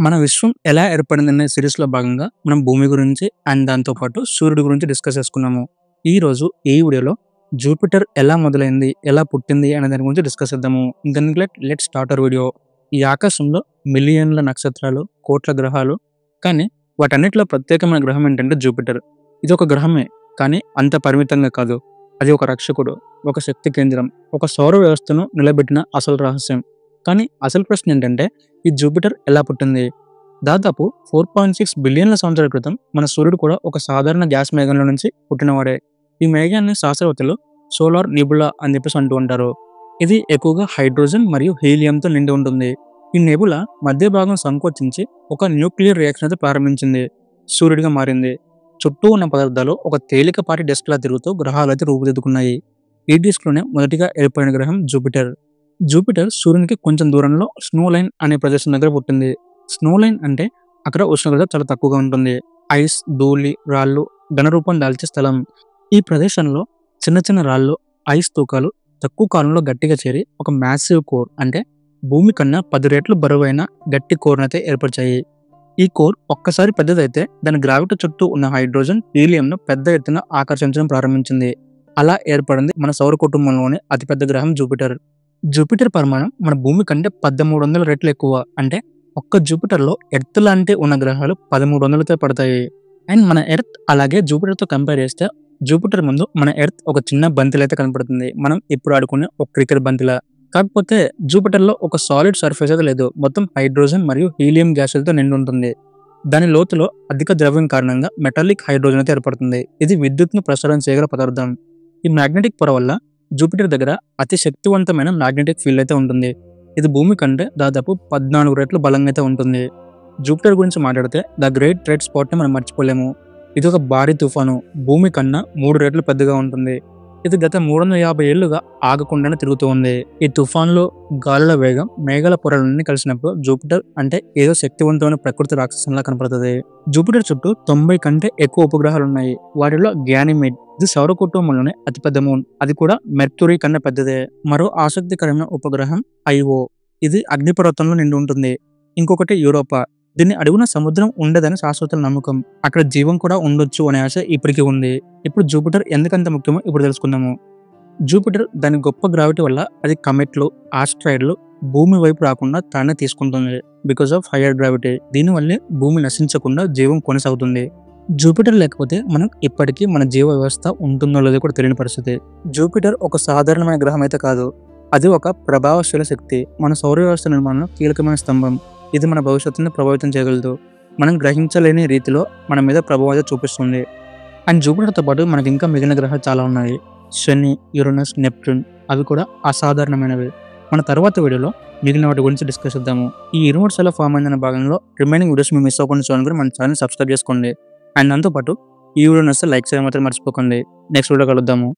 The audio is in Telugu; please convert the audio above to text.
మన విశ్వం ఎలా ఏర్పడిందనే సిరీస్‌లో భాగంగా మనం భూమి గురించి అండ్ దాంతో పాటు సూర్యుడి గురించి డిస్కస్ చేసుకున్నాము. ఈరోజు ఈ వీడియోలో జూపిటర్ ఎలా మొదలైంది? ఎలా పుట్టింది? అనే దాని గురించి డిస్కస్ చేద్దాము. Let's start our video. ఈ ఆకాశంలో మిలియన్ల నక్షత్రాలు, కోట్ల గ్రహాలు, కానీ వాటన్నిటిలో ప్రత్యేకమైన గ్రహం ఏంటంటే జూపిటర్. ఇది ఒక గ్రహమే, కానీ అంత పరిమితంగా కాదు. అది ఒక రక్షకుడు, ఒక శక్తి కేంద్రం, ఒక సౌర వ్యవస్థను నిలబెట్టిన అసలు రహస్యం. కానీ అసలు ప్రశ్న ఏంటంటే ఈ జూపిటర్ ఎలా పుట్టింది? దాదాపు 4.6 బిలియన్ల సంవత్సరాల క్రితం మన సూర్యుడు కూడా ఒక సాధారణ గ్యాస్ మేఘంలో నుంచి పుట్టినవాడే. ఈ మేఘాన్ని శాస్త్రవేత్తలు సోలార్ నిబులా అని చెప్పేసి అంటూ ఉంటారు. ఇది ఎక్కువగా హైడ్రోజన్ మరియు హీలియంతో నిండి ఉంటుంది. ఈ నెబులా మధ్య భాగం సంకోచించి ఒక న్యూక్లియర్ రియాక్షన్ అయితే ప్రారంభించింది, సూర్యుడిగా మారింది. చుట్టూ ఉన్న పదార్థాలు ఒక తేలికపాటి డిస్క్లా తిరుగుతూ గ్రహాలు అయితే రూపుదిద్దుకున్నాయి. ఈ డిస్క్లోనే మొదటిగా ఏర్పడిన గ్రహం జూపిటర్. జూపిటర్ సూర్యునికి కొంచెం దూరంలో స్నో లైన్ అనే ప్రదేశం దగ్గర పుట్టింది. స్నో లైన్ అంటే అక్కడ ఉష్ణోగ్రత చాలా తక్కువగా ఉంటుంది. ఐస్, ధూళి, రాళ్ళు ఘనరూపం దాల్చే స్థలం. ఈ ప్రదేశంలో చిన్న చిన్న రాళ్ళు, ఐస్ తూకాలు తక్కువ కాలంలో గట్టిగా చేరి ఒక మ్యాసివ్ కోర్, అంటే భూమి కన్నా 10 రెట్లు బరువైన గట్టి కోర్ని అయితే ఏర్పరిచాయి. ఈ కోర్ ఒక్కసారి పెద్దదైతే దాని గ్రావిటీ చుట్టూ ఉన్న హైడ్రోజన్, హీలియంను పెద్ద ఎత్తున ఆకర్షించడం ప్రారంభించింది. అలా ఏర్పడింది మన సౌర కుటుంబంలోని అతిపెద్ద గ్రహం జూపిటర్. జూపిటర్ పరిమాణం మన భూమి కంటే 1300 రెట్లు ఎక్కువ. అంటే ఒక్క జూపిటర్లో ఎర్త్ లాంటి ఉన్న గ్రహాలు 1300తో పడతాయి. అండ్ మన ఎర్త్ అలాగే జూపిటర్తో కంపేర్ చేస్తే జూపిటర్ ముందు మన ఎర్త్ ఒక చిన్న బంతిలా అయితే కనపడుతుంది. మనం ఇప్పుడు ఆడుకునే ఒక క్రికెట్ బంతిలా. కాకపోతే జూపిటర్లో ఒక సాలిడ్ సర్ఫేస్ అయితే లేదు. మొత్తం హైడ్రోజన్ మరియు హీలియం గ్యాసులతో నిండి ఉంటుంది. దాని లోతులో అధిక ద్రవ్యం కారణంగా మెటాలిక్ హైడ్రోజన్ అయితే ఏర్పడుతుంది. ఇది విద్యుత్ను ప్రసారం చేయగల పదార్థం. ఈ మ్యాగ్నెటిక్ పొర వల్ల జూపిటర్ దగ్గర అతి శక్తివంతమైన మ్యాగ్నెటిక్ ఫీల్డ్ అయితే ఉంటుంది. ఇది భూమి కంటే దాదాపు 14 రెట్లు బలంగా అయితే ఉంటుంది. జూపిటర్ గురించి మాట్లాడితే ద గ్రేట్ రెడ్ స్పాట్ని మనం మర్చిపోలేము. ఇది ఒక భారీ తుఫాను, భూమి కన్నా 3 రెట్లు పెద్దగా ఉంటుంది. ఇది గత 350 ఏళ్లుగా ఆగకుండానే తిరుగుతూ ఉంది. ఈ తుఫాన్లో గాలుల వేగం మేఘాల పొరలన్నీ కలిసినప్పుడు జూపిటర్ అంటే ఏదో శక్తివంతమైన ప్రకృతి రాక్షసంలా కనపడుతుంది. జూపిటర్ చుట్టూ 90 కంటే ఎక్కువ ఉపగ్రహాలు ఉన్నాయి. వాటిలో గ్యానిమేడ్, ఇది సౌర కుటుంబంలోనే అతిపెద్ద మూన్. అది కూడా మెర్క్యూరీ కన్నా పెద్దదే. మరో ఆసక్తికరమైన ఉపగ్రహం ఐఓ. ఇది అగ్నిపర్వతంలో నిండి ఉంటుంది. ఇంకొకటి యూరోపా. దీన్ని అడుగున సముద్రం ఉండదని శాస్త్రవేత్తల నమ్మకం. అక్కడ జీవం కూడా ఉండొచ్చు అనే ఆశ ఇప్పటికీ ఉంది. ఇప్పుడు జూపిటర్ ఎందుకంత ముఖ్యమో ఇప్పుడు తెలుసుకుందాము. జూపిటర్ దాని గొప్ప గ్రావిటీ వల్ల అది కమెట్లు, ఆస్ట్రాయిడ్లు భూమి వైపు రాకుండా తానే తీసుకుంటుంది. Because of higher gravity. దీనివల్లే భూమి నశించకుండా జీవం కొనసాగుతుంది. జూపిటర్ లేకపోతే మనం ఇప్పటికీ మన జీవ వ్యవస్థ ఉంటుందో లేదో కూడా తెలియని పరిస్థితి. జూపిటర్ ఒక సాధారణమైన గ్రహం అయితే కాదు. అది ఒక ప్రభావశీల శక్తి. మన సౌర వ్యవస్థ నిర్మాణంలో కీలకమైన స్తంభం. ఇది మన భవిష్యత్తును ప్రభావితం చేయగలదు. మనం గ్రహించలేని రీతిలో మన మీద ప్రభావం చూపిస్తుంది. అండ్ జూపిటర్తో పాటు మనకి ఇంకా మిగిలిన గ్రహాలు చాలా ఉన్నాయి. శని, యురేనస్, నెప్ట్యూన్, అవి కూడా అసాధారణమైనవి. మన తర్వాత వీడియోలో మిగిలిన వాటి గురించి డిస్కస్ చేద్దాము. ఈ యూనివర్స్ ఎలా ఫామ్ అయిందనే భాగంలో రిమైనింగ్ వీడియోస్ మీరు మిస్ అవ్వకుండా చూడాలని మన ఛానల్ సబ్స్క్రైబ్ చేసుకోండి. అండ్ దాంతోపాటు ఈ వీడియో నచ్చితే లైక్ చేయడం మాత్రం మర్చిపోకండి. నెక్స్ట్ వీడియో కలుద్దాము.